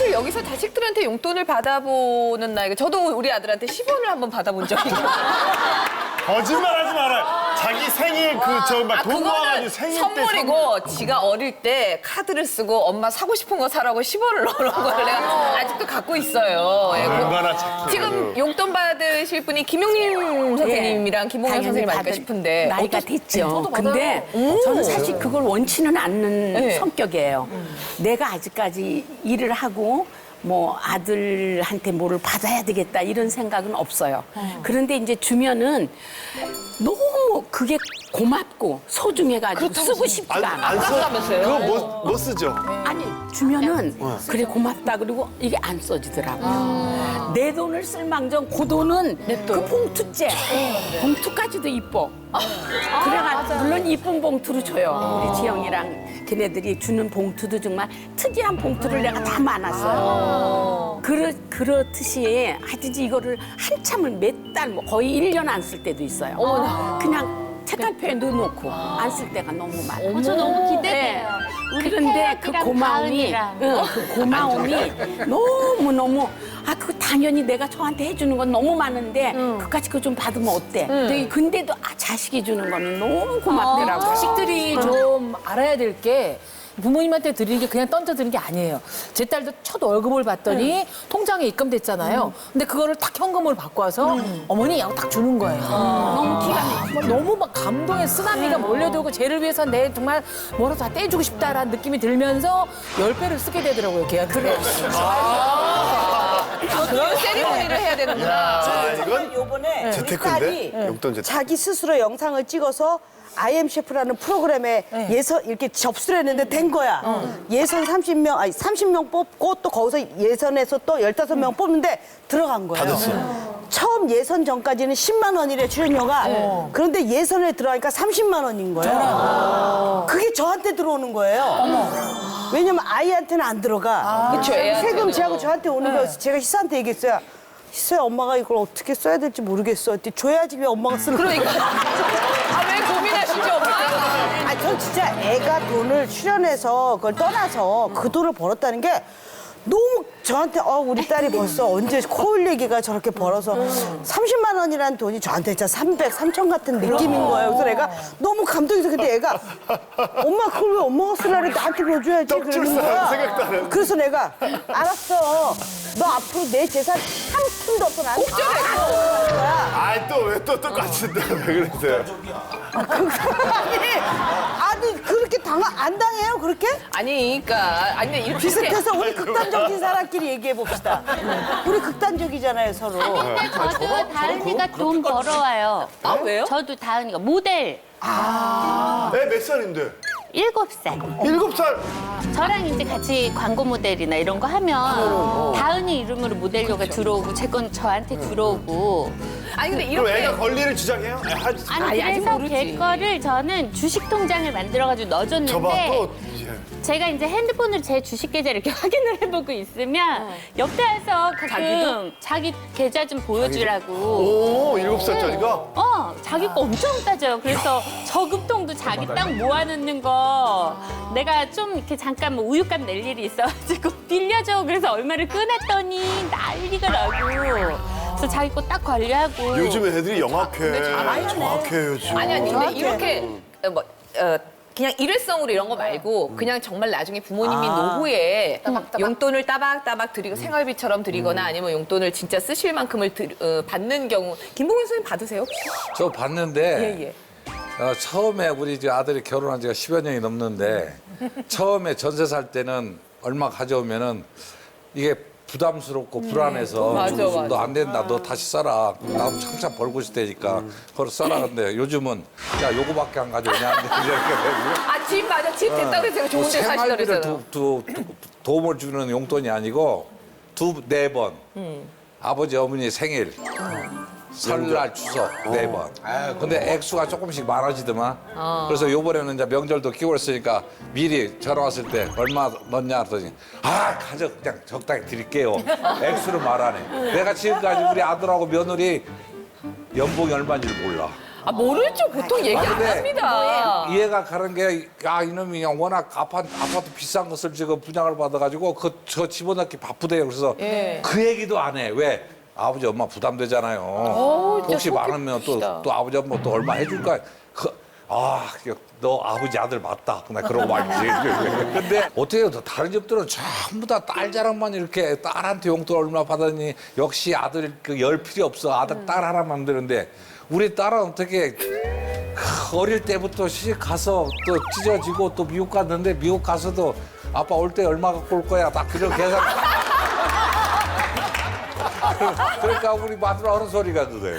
사실 여기서 자식들한테 용돈을 받아보는 나이가 저도 우리 아들한테 10원을 한번 받아본 적이 있어요. 거짓말하지 말아요. 자기 생일 돈 모아가지고 생일 때 선물이고 지가 어릴 때 카드를 쓰고 엄마 사고 싶은 거 사라고 10원을 넣어놓은 걸 내가 아직도 갖고 있어요. 예, 얼마나 착해. 지금 용돈 받으실 분이 김용림 선생님이랑 김봉현 선생님 아닐까 싶은데 나이가 됐죠. 근데 저는 사실 그걸 원치는 않는 네. 성격이에요. 내가 아직까지 일을 하고 뭐 아들한테 뭐를 받아야 되겠다 이런 생각은 없어요. 그런데 이제 주면은 너무 그게 고맙고 소중해가지고 쓰고 싶지가 않아. 안 써. 그러면서요? 그거 못 쓰죠. 아니 주면은 그래 고맙다 그리고 이게 안 써지더라고요. 내 돈을 쓸망정 그 돈은 그 봉투째 봉투까지도 이뻐. 그래가 물론 이쁜 봉투로 줘요. 우리 지영이랑 걔네들이 주는 봉투도 정말 특이한 봉투를 내가 다 많았어요. 그렇듯이 하여튼 이거를 한참을 몇 달, 뭐 거의 1년 안 쓸 때도 있어요. 그냥 책갈피에 넣어놓고 안 쓸 때가 너무 많아요. 저 너무 기대돼요. 네. 우리 그런데 그 태엽이랑 고마움이, 다은이랑. 그 고마움이 너무너무, 그거 당연히 내가 저한테 해주는 건 너무 많은데, 그까짓 거 좀 받으면 어때? 근데도 자식이 주는 거는 너무 고맙더라고요. 자식들이 좀 알아야 될 게 부모님한테 드리는 게 그냥 던져드리는 게 아니에요. 제 딸도 첫 월급을 받더니 통장에 입금됐잖아요. 근데 그거를 딱 현금으로 받고 와서 어머니 하고 딱 주는 거예요. 너무 기가 막혀. 너무 막 감동의 쓰나미가 몰려들고 쟤를 위해서 내 정말 뭐라도 다 떼주고 싶다라는 느낌이 들면서 10배를 쓰게 되더라고요, 걔한테. 그래. 그런 세리머니를 해야 되는구나. 아, 이건 요번에 우리 재테크인데? 딸이 용돈 재테크. 자기 스스로 영상을 찍어서 IM 셰프라는 프로그램에 예선 이렇게 접수를 했는데 된 거야. 예선 30명 뽑고 또 거기서 예선에서 또 15명 뽑는데 들어간 거예요. 받았어요. 처음 예선 전까지는 10만 원이래 출연료가. 그런데 예선에 들어가니까 30만 원인 거예요. 그게 저한테 들어오는 거예요. 왜냐면 아이한테는 안 들어가. 그쵸, 애한테는. 세금 제하고 저한테 오는 거여서 제가 희수한테 얘기했어요. 희수야, 엄마가 이걸 어떻게 써야 될지 모르겠어. 그랬더니 줘야지 왜 엄마가 쓰는 거야. 그러니까. 왜 고민하시죠, 엄마? 아니, 전 진짜 애가 돈을 출연해서 그걸 떠나서 그 돈을 벌었다는 게 너무 저한테 우리 딸이 벌써 언제 코일 얘기가 저렇게 벌어서 30만 원이라는 돈이 저한테 진짜 300, 3천 같은 느낌인 거예요. 그래서 내가 너무 감동해서 근데 애가 엄마 그걸 왜 엄마가 쓰라래 나한테 넣어줘야지 그러는 거야. 생각도 안 했는데. 그래서 내가 알았어. 너 앞으로 내 재산 한 푼도 없어 나한테 다 넣어주는 거야. 아이, 또 왜 또 똑같은데 왜 그러세요? 아니 그렇게 안 당해요 그렇게? 아니, 그러니까. 아니, 근데 이렇게. 비슷해서 우리 극단적인 사람끼리 얘기해 봅시다. 우리 극단적이잖아요 서로. 근데 저도 다은이가 돈 벌어와요. 아, 왜요? 저도 다은이가 모델 애 몇 살인데? 7살. 7살. 저랑 이제 같이 광고 모델이나 이런 거 하면 다은이 이름으로 모델료가 들어오고 제 건 저한테 들어오고. 아니, 근데 그럼 이렇게. 애가 권리를 주장해요? 아니 아직 그래서 모르지. 걔 거를 저는 주식 통장을 만들어가지고 저봐 넣어줬는데 또 이제. 제가 이제 핸드폰으로 제 주식 계좌 이렇게 확인을 해보고 있으면 옆에 와서 가끔 자기 계좌 좀 보여주라고. 오, 7살짜리가? 자기 거 엄청 따져요. 그래서 저금통도 자기 딱 모아놓는 거 내가 좀 이렇게 잠깐 뭐 우유값 낼 일이 있어가지고 빌려줘. 그래서 얼마를 끊었더니 난리가 나고. 그래서 자기 거 딱 관리하고. 요즘에 애들이 영악해. 정확해, 요즘. 아니, 근데 이렇게, 그냥 일회성으로 이런 거 말고 그냥 정말 나중에 부모님이 노후에 용돈을 따박따박 드리고 생활비처럼 드리거나 아니면 용돈을 진짜 쓰실 만큼을 받는 경우 김봉현 선생님 받으세요 혹시? 저 봤는데 예. 처음에 우리 이제 아들이 결혼한 지가 10여 년이 넘는데 처음에 전세 살 때는 얼마 가져오면은 이게 부담스럽고 불안해서 맞아. 너 안 된다 너 다시 써라 나도 창창 벌고 있을 때니까 그걸 써라 근데 요즘은 야 요거밖에 안 가져오냐 이렇게 되고 집 맞아 집 됐다고 해서 제가 좋은 데 사시더라 생활비를 그랬잖아요. 도움을 주는 용돈이 아니고 네 번 아버지 어머니 생일 설날 추석 네 번. 근데 액수가 조금씩 많아지더만. 그래서 요번에는 이제 명절도 끼고 있으니까 미리 전화 왔을 때 얼마 넣냐 했더니 가져 그냥 적당히 드릴게요. 액수를 말하네. 내가 지금까지 우리 아들하고 며느리 연봉이 얼마인지 몰라. 모를 줄 보통 얘기 안 근데 합니다. 이해가 가는 게, 이놈이 그냥 워낙 아파트 비싼 것을 지금 분양을 받아가지고 저 집어넣기 바쁘대요. 그래서 예. 그 얘기도 안 해. 왜? 아버지, 엄마 부담되잖아요. 혹시 속이 많으면 또 아버지, 엄마 또 얼마 해줄까? 너 아버지 아들 맞다. 나 그러고 말지. 근데 어떻게 해요? 다른 집들은 전부 다 딸 자랑만 이렇게 딸한테 용돈 얼마 받았니? 역시 아들 열 필요 없어. 아들 딸 하나 만드는데 우리 딸은 어떻게 어릴 때부터 시집 가서 또 찢어지고 또 미국 갔는데 미국 가서도 아빠 올 때 얼마 갖고 올 거야. 딱 그런 계산. 그러니까 우리 마누라 하는 소리가 그래.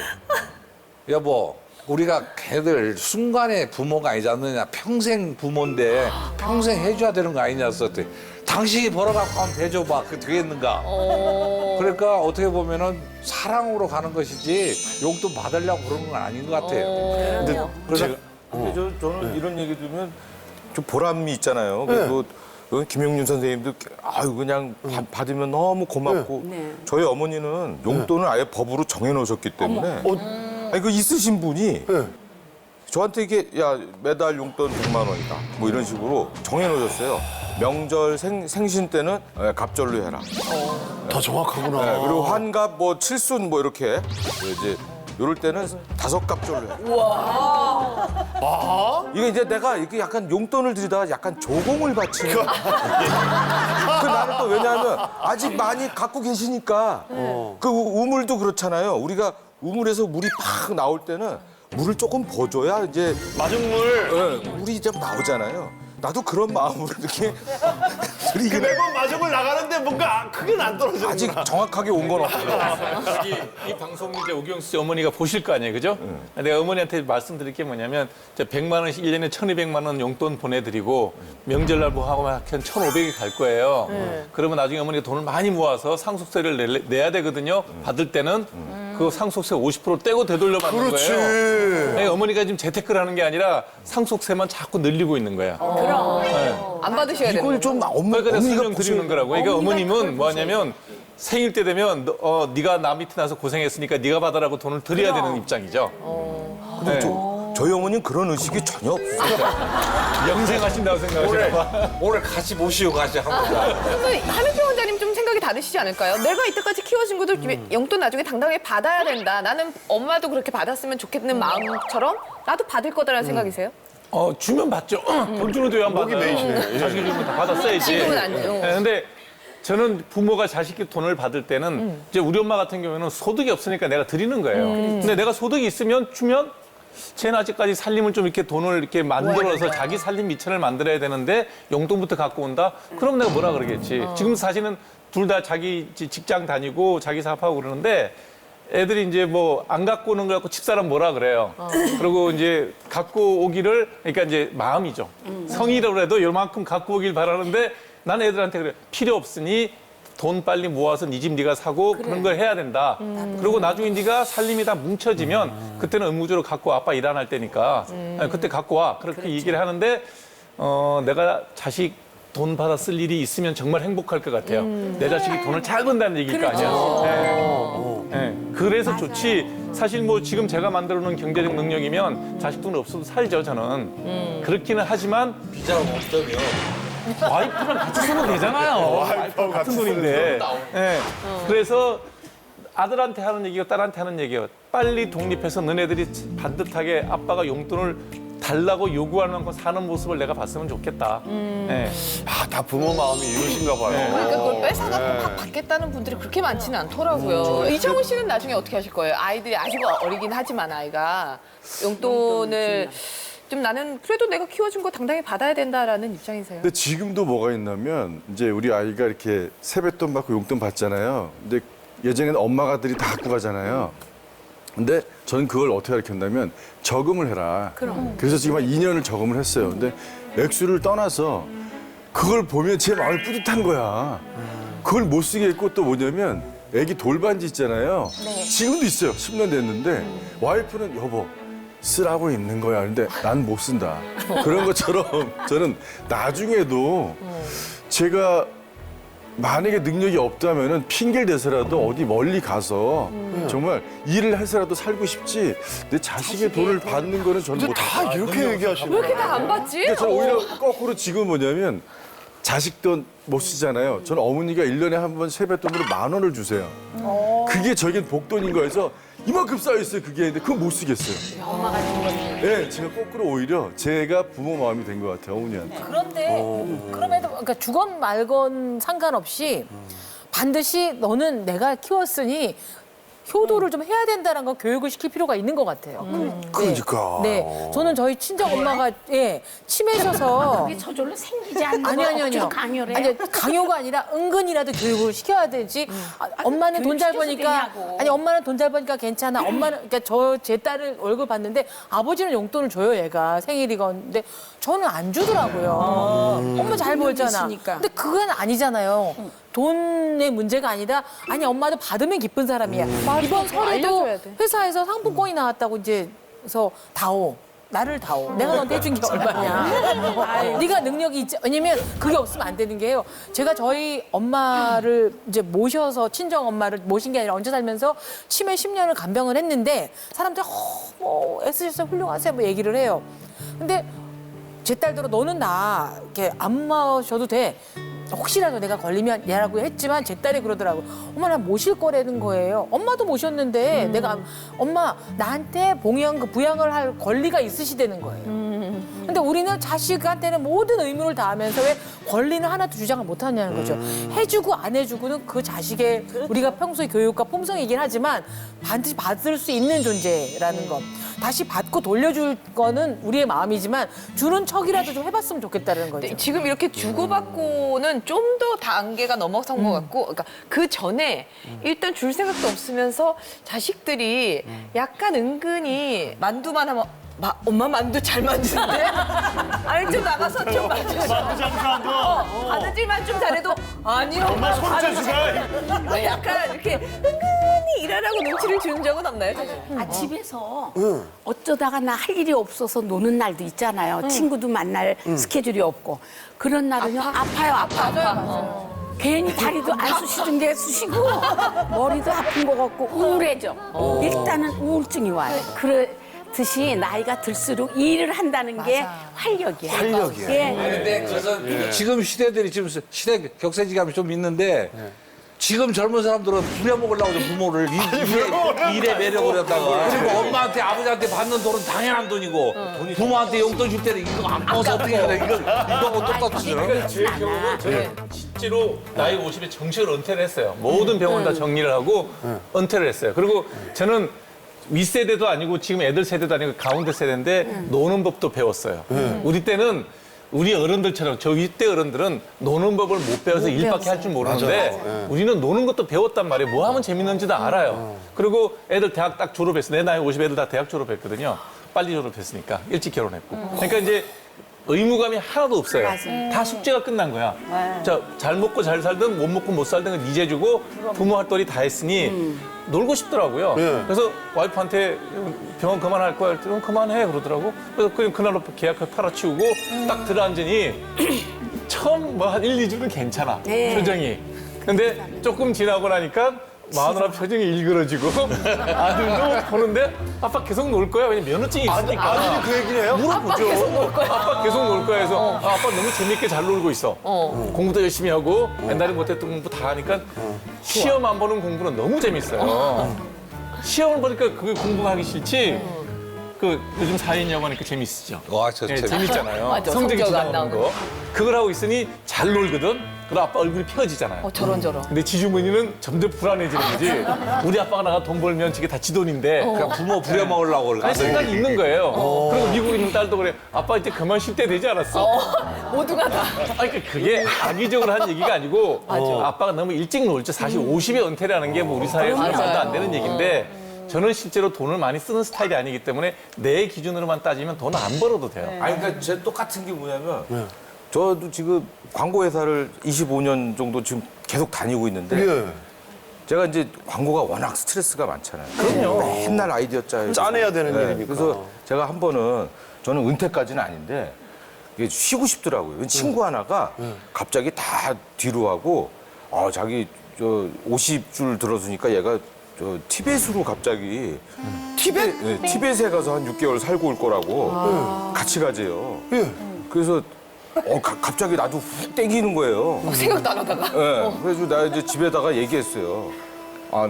여보, 우리가 걔들 순간의 부모가 아니지 않느냐. 평생 부모인데 평생 해줘야 되는 거 아니냐 썼더니 당신이 벌어갖고 하면 대줘봐. 그게 되겠는가. 그러니까 어떻게 보면은 사랑으로 가는 것이지 용돈 받으려고 그런 건 아닌 것 같아요. 근데 근데 저는 이런 얘기 들으면 좀 보람이 있잖아요. 그리고 김용윤 선생님도 아유 그냥 받으면 너무 고맙고 저희 어머니는 용돈을 아예 법으로 정해놓으셨기 때문에 아니 그 있으신 분이 저한테 이게 야 매달 용돈 100만 원이다 뭐 이런 식으로 정해놓으셨어요. 명절 생신 때는 갑절로 해라. 더 정확하구나. 그리고 환갑 뭐 칠순 뭐 이렇게 이제 요럴 때는 5갑절로 해라. 이게 이제 내가 이게 약간 용돈을 드리다가 약간 조공을 바치는. 그 나는 또 왜냐하면 아직 많이 갖고 계시니까 그 우물도 그렇잖아요. 우리가 우물에서 물이 팍 나올 때는 물을 조금 버줘야 이제 마중물. 물이 좀 나오잖아요. 나도 그런 마음으로 이렇게 드리긴 해. 매번 마중물 나가는데 뭔가 크게는 안 떨어지는 아직 정확하게 온 건 없어요. 이 방송 이제 오경수 씨 어머니가 보실 거 아니에요, 그죠? 내가 어머니한테 말씀드릴 게 뭐냐면 100만 원씩 1년에 1,200만 원 용돈 보내드리고 명절날 뭐 하고 한 1,500이 갈 거예요. 그러면 나중에 어머니가 돈을 많이 모아서 상속세를 내야 되거든요. 받을 때는 그 상속세 50% 떼고 되돌려 받는 그렇지. 거예요. 그러니까 어머니가 지금 재테크를 하는 게 아니라 상속세만 자꾸 늘리고 있는 거야. 안 받으셔야 되는 이걸 좀 그러니까 내가 어머니가 설명드리는 거라고. 그러니까 어머님은 뭐냐면 생일 때 되면 네가 나 밑에 나서 고생했으니까 네가 받으라고 돈을 드려야 되는 입장이죠. 근데 저희 어머니는 그런 의식이 전혀 없어요. 영생하신다고 생각하시나 봐. 오늘 같이 모시고 가시 한번. 그래서 한혜주 원장님 좀 생각이 다르시지 않을까요? 내가 이때까지 키워준 것들 용돈 나중에 당당하게 받아야 된다. 나는 엄마도 그렇게 받았으면 좋겠는 마음처럼 나도 받을 거다라는 생각이세요? 주면 받죠. 돈 주는데 왜 안 받아요? 자식이 주면 다 받았어야지. 지금은 안 줘요. 근데 저는 부모가 자식이 돈을 받을 때는 이제 우리 엄마 같은 경우에는 소득이 없으니까 내가 드리는 거예요. 근데 내가 소득이 있으면 주면 쟤는 아직까지 살림을 좀 이렇게 돈을 이렇게 만들어서 자기 살림 미천을 만들어야 되는데 용돈부터 갖고 온다? 그럼 내가 뭐라 그러겠지. 지금 사실은 둘 다 자기 직장 다니고 자기 사업하고 그러는데 애들이 이제 뭐 안 갖고 오는 걸 갖고 집사람 뭐라 그래요. 그리고 이제 갖고 오기를 그러니까 이제 마음이죠. 성의라고 해도 요만큼 갖고 오길 바라는데 난 애들한테 그래. 필요 없으니 돈 빨리 모아서 네 집 네가 사고 그런 걸 해야 된다. 그리고 나중에 네가 살림이 다 뭉쳐지면 그때는 의무적으로 갖고 와. 아빠 일 안 할 때니까. 그때 갖고 와. 그렇게 얘기를 하는데 내가 자식 돈 받아 쓸 일이 있으면 정말 행복할 것 같아요. 내 자식이 돈을 잘 번다는 얘기일 거 아니야. 그래서 좋지. 사실 뭐 지금 제가 만들어 놓은 경제적 능력이면 자식 돈 없어도 살죠, 저는. 그렇기는 하지만 비자가 없다며. 와이프랑 같이 쓰면 되잖아요. 와이프랑 같은 돈인데. 그래서 아들한테 하는 얘기가 딸한테 하는 얘기예요. 빨리 독립해서 너네들이 반듯하게 아빠가 용돈을 달라고 요구하는 만큼 사는 모습을 내가 봤으면 좋겠다. 다 부모 마음이 이러신가 봐요. 그러니까 그걸 뺏어갖고 팍 받겠다는 분들이 그렇게 많지는 않더라고요. 이창훈 씨는 나중에 어떻게 하실 거예요? 아이들이 아직 어리긴 하지만 아이가 용돈을 좀 나는 그래도 내가 키워준 거 당당히 받아야 된다라는 입장이세요? 근데 지금도 뭐가 있냐면 이제 우리 아이가 이렇게 세뱃돈 받고 용돈 받잖아요. 근데 예전에는 엄마가 아들이 다 갖고 가잖아요. 근데 저는 그걸 어떻게 가르쳤냐면 저금을 해라. 그래서 지금 한 2년을 저금을 했어요. 근데 액수를 떠나서 그걸 보면 제 마음이 뿌듯한 거야. 그걸 못 쓰게 했고 또 뭐냐면 애기 돌반지 있잖아요. 지금도 있어요. 10년 됐는데 와이프는 여보 쓰라고 있는 거야. 근데 난 못 쓴다. 그런 것처럼 저는 나중에도 제가 만약에 능력이 없다면은 핑계를 대서라도 어디 멀리 가서 정말 일을 해서라도 살고 싶지 내 자식의 돈을 받는 거는 저는 못. 다 이렇게 얘기하시는 왜 이렇게 다 안 받지? 그러니까 저는 오히려 거꾸로 지금 뭐냐면 자식 돈 못 쓰잖아요. 저는 어머니가 1년에 한 번 세뱃돈으로 10,000원을 주세요. 그게 저겐 복돈인 거여서 이만큼 쌓여있어요, 그게. 근데 그건 못 쓰겠어요. 엄마가 준 거지. 네, 제가 거꾸로 오히려 제가 부모 마음이 된 것 같아요, 어머니한테. 그런데 그럼에도 그러니까 주건 말건 상관없이 반드시 너는 내가 키웠으니 효도를 좀 해야 된다는 거 교육을 시킬 필요가 있는 것 같아요. 그러니까. 네, 저는 저희 친정 엄마가 치매셔서 그게 저절로 생기지 않는 아니요. 억지로 강요를 해요. 아니 강요가 아니라 은근이라도 교육을 시켜야 되지. 엄마는 돈 잘 교육 버니까 시켜서 되냐고. 아니 엄마는 돈 잘 버니까 괜찮아. 엄마는 그러니까 제 딸을 월급 받는데 아버지는 용돈을 줘요 얘가 생일이건데 저는 안 주더라고요. 엄마 잘 벌잖아. 있으니까. 근데 그건 아니잖아요. 돈의 문제가 아니라 아니 엄마도 받으면 기쁜 사람이야. 이번 설에도 회사에서 상품권이 나왔다고 이제 그래서 다오. 나를 다오. 내가 너한테 해준 게 얼마냐. 네가 능력이 있지. 왜냐면 그게 없으면 안 되는 게요. 제가 저희 엄마를 이제 모셔서 친정 엄마를 모신 게 아니라 얹혀 살면서 치매 10년을 간병을 했는데 사람들이 뭐 애쓰셨어요 훌륭하세요 뭐 얘기를 해요. 근데 제 딸들은 너는 나 이렇게 안 마셔도 돼. 혹시라도 내가 걸리면 얘라고 했지만 제 딸이 그러더라고. 엄마 나 모실 거라는 거예요. 엄마도 모셨는데 내가 엄마 나한테 부양을 할 권리가 있으시다는 거예요. 근데 우리는 자식한테는 모든 의무를 다하면서 왜 권리는 하나도 주장을 못 하냐는 거죠. 해주고 안 해주고는 그 자식의 우리가 평소의 교육과 품성이긴 하지만 반드시 받을 수 있는 존재라는 것. 다시 받고 돌려줄 거는 우리의 마음이지만 주는 척이라도 좀 해봤으면 좋겠다는 거죠. 네, 지금 이렇게 주고받고는 좀 더 단계가 넘어선 것 같고, 그러니까 그 전에 일단 줄 생각도 없으면서 자식들이 약간 은근히 만두만 하면 엄마 만두 잘 만드는데? 아니 좀 나가서 좀 만두 바느질만 좀 잘해도 아니 엄마 손재주가 약간 이렇게 은근히 일하라고 눈치를 주는 적은 없나요? 집에서 어쩌다가 나 할 일이 없어서 노는 날도 있잖아요. 친구도 만날 스케줄이 없고. 그런 날은요, 아파요. 괜히 다리도 안 쑤시던 게 쑤시고 머리도 아픈 것 같고 우울해져. 일단은 우울증이 와요. 그렇듯이 나이가 들수록 일을 한다는 게 활력이야. 활력이야. 예. 근데 그래서 지금 시대들이 지금 시대 격세지감이 좀 있는데 지금 젊은 사람들은 부려먹으려고 부모를 일에 매력을 했다가 그리고 엄마한테 아버지한테 받는 돈은 당연한 돈이고 부모한테 용돈 줄 때는 이거 안 먹어서 어떻게 그래 이거하고 똑같잖아요. 제 경우는 저는 실제로 나이 50에 정식으로 은퇴를 했어요. 모든 병원 다 정리를 하고 은퇴를 했어요. 그리고 저는 윗세대도 아니고 지금 애들 세대도 아니고 가운데 세대인데 노는 법도 배웠어요. 우리 때는 우리 어른들처럼 저 윗대 어른들은 노는 법을 못 배워서 일밖에 할 줄 모르는데 우리는 노는 것도 배웠단 말이에요. 뭐 하면 재밌는지도 알아요. 그리고 애들 대학 딱 졸업했어. 내 나이 50 애들 다 대학 졸업했거든요. 빨리 졸업했으니까 일찍 결혼했고. 그러니까 이제 의무감이 하나도 없어요. 다 숙제가 끝난 거야. 자, 잘 먹고 잘 살든 못 먹고 못 살든 건 이제 주고 부모 할 도리 다 했으니 놀고 싶더라고요. 그래서 와이프한테 병원 그만할 거야 할 때 그럼 그만해 그러더라고. 그래서 그냥 그날로 계약을 팔아치우고 딱 들어앉으니 처음 뭐 한 1, 2주는 괜찮아. 표정이. 근데 조금 지나고 나니까 마누라 표정이 일그러지고 아들도 보는데 아빠 계속 놀 거야. 왜냐면 면허증이 있으니까. 아들이 그 얘기를 해요? 물어보죠. 아빠 계속 놀 거야. 아빠 계속 놀 거야 해서 아빠 너무 재밌게 잘 놀고 있어. 공부도 열심히 하고 옛날에 못했던 공부 다 하니까 시험 안 보는 공부는 너무 재밌어요. 시험을 보니까 그게 공부가 하기 싫지. 그 요즘 4인 영어 하니까 재밌으죠. 와, 저 재밌잖아요. 맞아, 성적이 성적 안 지나가는 나오는 거. 그걸 하고 있으니 잘 놀거든. 그럼 아빠 얼굴이 펴지잖아요. 저런. 근데 지주머니는 점점 불안해지는 거지. 우리 아빠가 나가 돈 벌면 저게 다 지 돈인데. 그냥 부모 부려먹으려고 아니, 그러지. 생각이 있는 거예요. 그리고 미국에 있는 딸도 그래. 아빠 이제 그만 쉴 때 되지 않았어? 모두가 다. 아니, 그러니까 그게 악의적으로 한 얘기가 아니고 아빠가 너무 일찍 놀죠. 사실 50에 은퇴라는 게 뭐 우리 사회에서 말도 안 되는 얘기인데 저는 실제로 돈을 많이 쓰는 스타일이 아니기 때문에 내 기준으로만 따지면 돈 안 벌어도 돼요. 아니 그러니까 제 똑같은 게 뭐냐면 저도 지금 광고 회사를 25년 정도 지금 계속 다니고 있는데 제가 이제 광고가 워낙 스트레스가 많잖아요. 그럼요. 맨날 아이디어 짜야 짜내야 되는 일이니까. 그래서 제가 한 번은 저는 은퇴까지는 아닌데 이게 쉬고 싶더라고요. 친구 하나가 갑자기 다 뒤로 하고 자기 저 50줄 들었으니까 얘가 저 티벳으로 갑자기 티벳? 네, 티벳에 가서 한 6개월 살고 올 거라고 같이 가재요. 예. 그래서 갑자기 나도 훅 땡기는 거예요. 생각도 안 하다가. 네, 그래서 나 이제 집에다가 얘기했어요.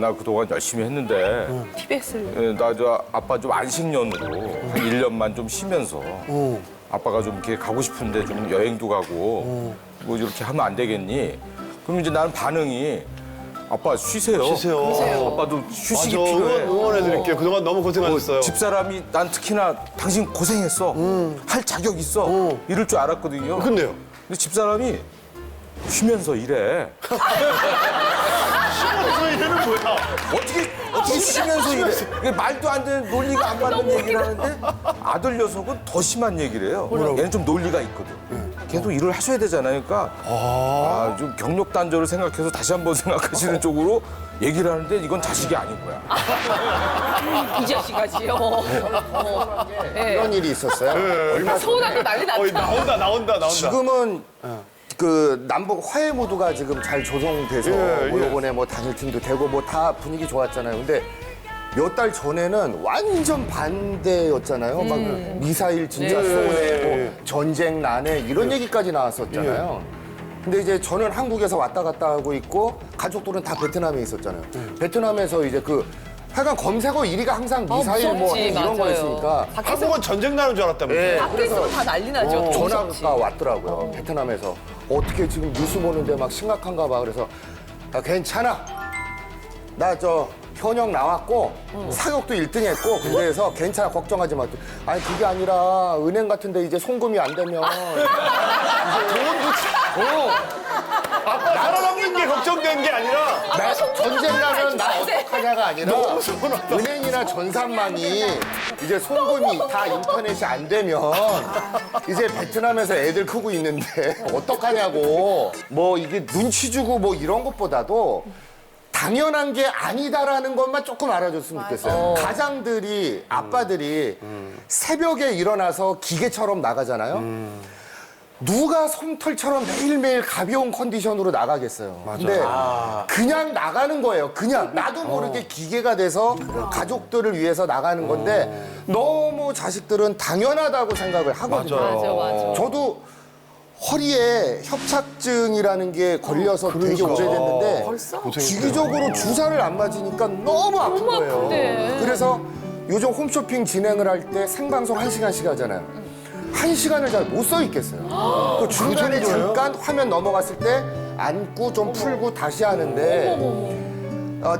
나 그동안 열심히 했는데 티벳을. 나 저 아빠 좀 안식년으로 한 1년만 좀 쉬면서 아빠가 좀 이렇게 가고 싶은데 좀 여행도 가고 뭐 이렇게 하면 안 되겠니? 그럼 이제 나는 반응이 아빠 쉬세요. 쉬세요. 아빠도 휴식이 맞아. 필요해. 응원해드릴게요. 그동안 너무 고생하셨어요. 집사람이 난 특히나 당신 고생했어. 할 자격 있어. 이럴 줄 알았거든요. 근데요? 근데 집사람이 쉬면서 일해. 쉬면서 일하는 뭐야? 어떻게 쉬면서 일해? 이게 말도 안 되는 논리가 안 맞는 얘기를 하는데 아들 녀석은 더 심한 얘기를 해요. 얘는 좀 논리가 있거든. 걔도 일을 하셔야 되잖아요. 그러니까 좀 경력 단절을 생각해서 다시 한번 생각하시는 쪽으로 얘기를 하는데 이건 자식이 아닌 거야. 이 자식아지요. 이런 일이 있었어요. 얼마 전에. 서운하고 난리 났다. 나온다. 지금은 그 남북 화해 모드가 지금 잘 조성돼서 뭐 요번에 뭐 단일팀도 되고 뭐 다 분위기 좋았잖아요. 근데 몇 달 전에는 완전 반대였잖아요. 막 미사일 진짜 쏘네, 뭐 전쟁 나네 이런 얘기까지 나왔었잖아요. 근데 이제 저는 한국에서 왔다 갔다 하고 있고 가족들은 다 베트남에 있었잖아요. 베트남에서 이제 하여간 검색어 1위가 항상 미사일 뭐 무섭지, 이런 맞아요. 거였으니까 한국은 전쟁 나는 줄 알았다면서요. 예, 밖에서 다 난리 나죠. 전화가 왔더라고요. 베트남에서. 어떻게 지금 뉴스 보는데 막 심각한가 봐. 그래서 괜찮아. 나 저 현역 나왔고 사격도 1등 했고 군대에서 괜찮아. 걱정하지 마. 아니 그게 아니라 은행 같은 데 이제 송금이 안 되면 아빠 살아남는 게 걱정된 게 아니라 나 전쟁 나면 나 어떡하냐가 아니라 은행이나 전산망이 이제 송금이 다 인터넷이 안 되면 이제 베트남에서 애들 크고 있는데 어떡하냐고. 뭐 이게 눈치 주고 뭐 이런 것보다도 당연한 게 아니다라는 것만 조금 알아줬으면 좋겠어요. 가장들이, 아빠들이 새벽에 일어나서 기계처럼 나가잖아요. 누가 솜털처럼 매일매일 가벼운 컨디션으로 나가겠어요. 근데 그냥 나가는 거예요. 그냥 나도 모르게 기계가 돼서 가족들을 위해서 나가는 건데 너무 자식들은 당연하다고 생각을 하거든요. 맞아. 저도 허리에 협착증이라는 게 걸려서 되게 오래됐는데 주기적으로 주사를 안 맞으니까 너무 아픈 거예요. 그래서 요즘 홈쇼핑 진행을 할 때 생방송 1시간씩 하잖아요. 1시간을 잘 못 서 있겠어요. 그 중간에 잠깐 화면 넘어갔을 때 앉고 좀 풀고 다시 하는데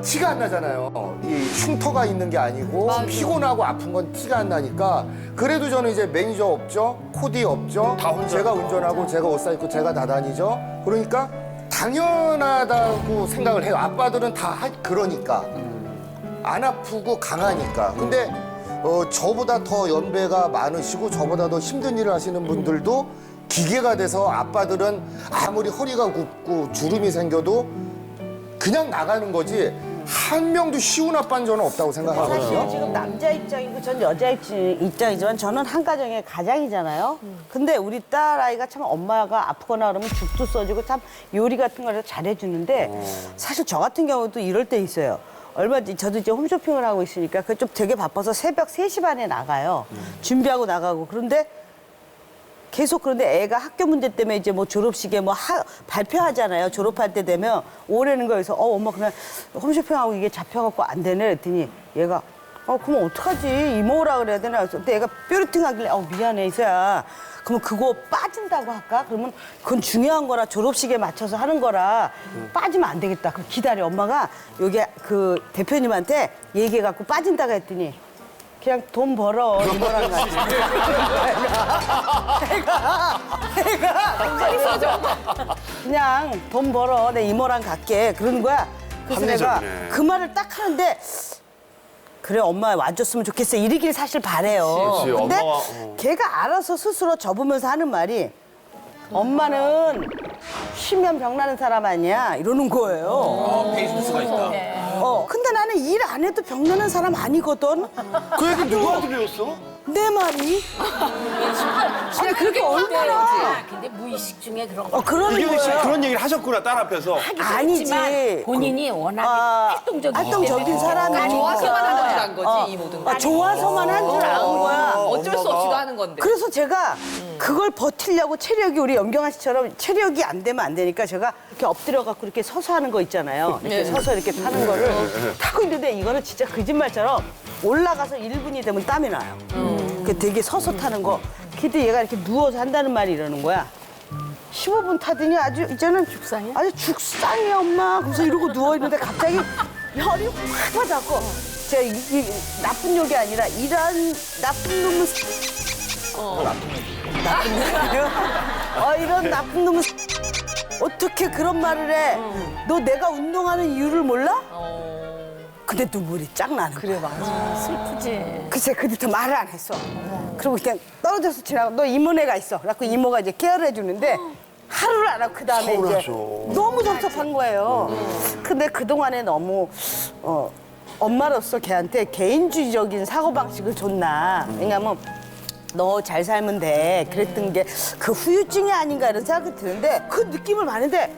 티가 안 나잖아요. 이 흉터가 있는 게 아니고 피곤하고 아픈 건 티가 안 나니까 그래도 저는 이제 매니저 없죠, 코디 없죠. 제가 운전하고 제가 옷 사입고 제가 다 다니죠. 그러니까 당연하다고 생각을 해요. 아빠들은 다 그러니까 안 아프고 강하니까. 근데 저보다 더 연배가 많으시고 저보다 더 힘든 일을 하시는 분들도 기계가 돼서 아빠들은 아무리 허리가 굽고 주름이 생겨도 그냥 나가는 거지 한 명도 쉬운 아빠는 저는 없다고 사실 생각하거든요. 지금 남자 입장이고 전 여자 입장이지만 저는 한 가정의 가장이잖아요. 근데 우리 딸아이가 참 엄마가 아프거나 그러면 죽도 써주고 참 요리 같은 걸 잘해주는데 사실 저 같은 경우도 이럴 때 있어요. 얼마 전에 저도 이제 홈쇼핑을 하고 있으니까 그 좀 되게 바빠서 새벽 3시 반에 나가요. 준비하고 나가고. 그런데 계속 그런데 애가 학교 문제 때문에 이제 뭐 졸업식에 뭐 발표하잖아요. 졸업할 때 되면 오래는 거여서 엄마 그냥 홈쇼핑하고 이게 잡혀갖고 안 되네 그랬더니 얘가 그럼 어떡하지 이모 오라 그래야 되나 그래서 근데 애가 뾰루팅하길래 미안해 이서야 그러면 그거 빠진다고 할까? 그러면 그건 중요한 거라 졸업식에 맞춰서 하는 거라 빠지면 안 되겠다. 그럼 기다려 엄마가 여기 그 대표님한테 얘기해갖고 빠진다고 했더니 그냥 돈 벌어 이모랑 같이. 그냥 돈 벌어 내 이모랑 갈게 그러는 거야. 그래서 내가 합리적이네. 그 말을 딱 하는데 그래 엄마 와줬으면 좋겠어 이러길 사실 바래요. 그치, 근데 엄마가, 걔가 알아서 스스로 접으면서 하는 말이 엄마는 쉬면 병나는 사람 아니야 이러는 거예요. 페이스가 있다. 근데 나는 일 안 해도 병나는 사람 아니거든. 그 얘기 누구한테 배웠어? 내 말이? 아니 그렇게 얼마나? 근데 무의식 중에 그런 거. 그러는 이경희 씨 거예요. 그런 얘기를 하셨구나 딸 앞에서. 아니지. 본인이 워낙에 활동적인 사람이 좋아서만 하는 줄 안 거지, 이 모든 거. 좋아서만 한 줄 안 거야. 어쩔 수 없이도 하는 건데. 그래서 제가 그걸 버티려고 체력이 우리 연경아 씨처럼 체력이 안 되면 안 되니까 제가 이렇게 엎드려 갖고 이렇게 서서 하는 거 있잖아요. 이렇게 서서 이렇게 타는 거를 타고 있는데 이거는 진짜 거짓말처럼 올라가서 1분이 되면 땀이 나요. 그 되게 서서 타는 거. 근데 얘가 이렇게 누워서 한다는 말이 이러는 거야. 15분 타더니 아주 이제는 죽상이야? 아주 죽상이야 엄마. 그래서 이러고 누워 있는데 갑자기 혈이 확 받았고 제가 이게 나쁜 욕이 아니라 이런 나쁜 놈은 나쁜 놈이요? 이런 나쁜 놈은 어떻게 그런 말을 해? 너 내가 운동하는 이유를 몰라? 근데 눈물이 쫙 나는 거야. 그래 맞아. 슬프지. 글쎄 그때부터 말을 안 했어. 그리고 그냥 떨어져서 지나가. 너 이모네가 있어. 그래갖고 이모가 이제 케어를 해주는데 하루를 안 하고 그 다음에 이제 너무 섭섭한 거예요. 근데 그 동안에 너무 엄마로서 걔한테 개인주의적인 사고 방식을 줬나. 왜냐면 너 잘 살면 돼. 그랬던 게 그 후유증이 아닌가 이런 생각이 드는데 그 느낌을 받는데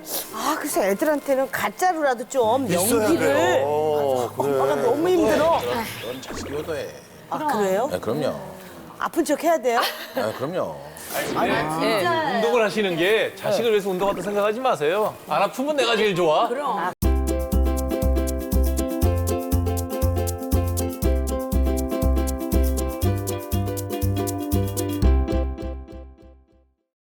그래서 애들한테는 가짜로라도 좀 연기를 엄마가 너무 힘들어. 넌 자식이 효도해. 그래요? 네, 그럼요. 아픈 척 해야 돼요? 네, 그럼요. 운동을 하시는 게 자식을 위해서 운동한다 생각하지 마세요. 안 아프면 내가 제일 좋아.